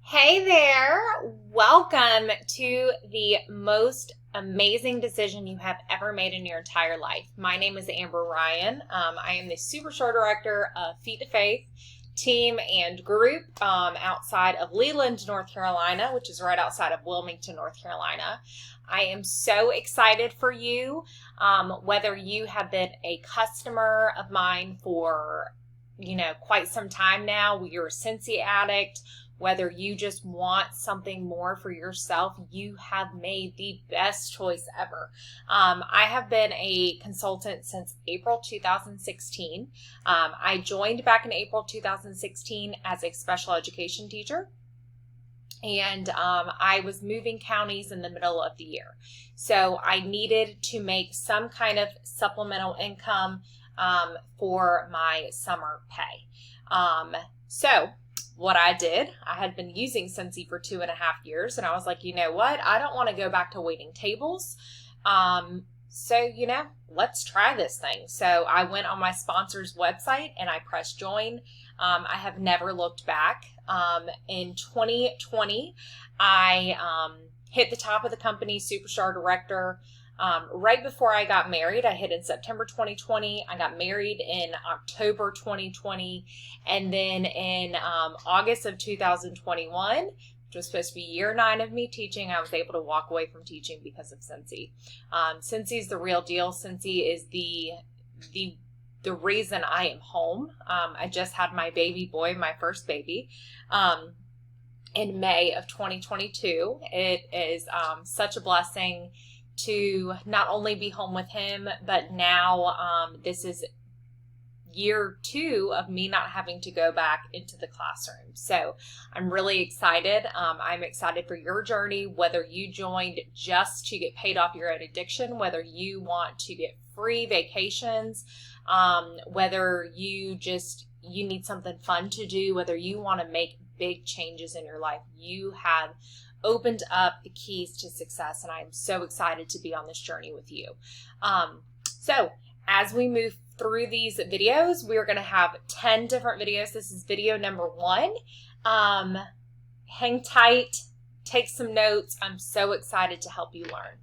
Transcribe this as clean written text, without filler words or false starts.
Hey there, welcome to the most amazing decision you have ever made in your entire life. My name is Amber Ryan. I am the Superstar Director of Feet to Faith team and group outside of Leland, North Carolina, which is right outside of Wilmington, North Carolina. I am so excited for you, whether you have been a customer of mine for quite some time now, you're a Scentsy addict, whether you just want something more for yourself, you have made the best choice ever. I have been a consultant since April 2016. I joined back in April 2016 as a special education teacher. And I was moving counties in the middle of the year. So I needed to make some kind of supplemental income for my summer pay. So what I did, I had been using Scentsy for 2.5 years, and I was like, you know what? I don't want to go back to waiting tables. So, let's try this thing. So I went on my sponsor's website and I pressed join. I have never looked back. In 2020, I hit the top of the company, Superstar Director. Right before I got married, I hit in September 2020. I got married in October 2020. And then in August of 2021, which was supposed to be year 9 of me teaching, I was able to walk away from teaching because of Scentsy. Scentsy is the real deal. Scentsy is the reason I am home. I just had my baby boy, my first baby, in May of 2022. It is such a blessing to not only be home with him, but now this is year 2 of me not having to go back into the classroom. So I'm really excited. I'm excited for your journey, whether you joined just to get paid off your own addiction, whether you want to get free vacations, whether you need something fun to do, whether you want to make big changes in your life. You have opened up the keys to success, and I'm so excited to be on this journey with you. So as we move through these videos, we're going to have 10 different videos. This is video number 1. Hang tight, take some notes. I'm so excited to help you learn.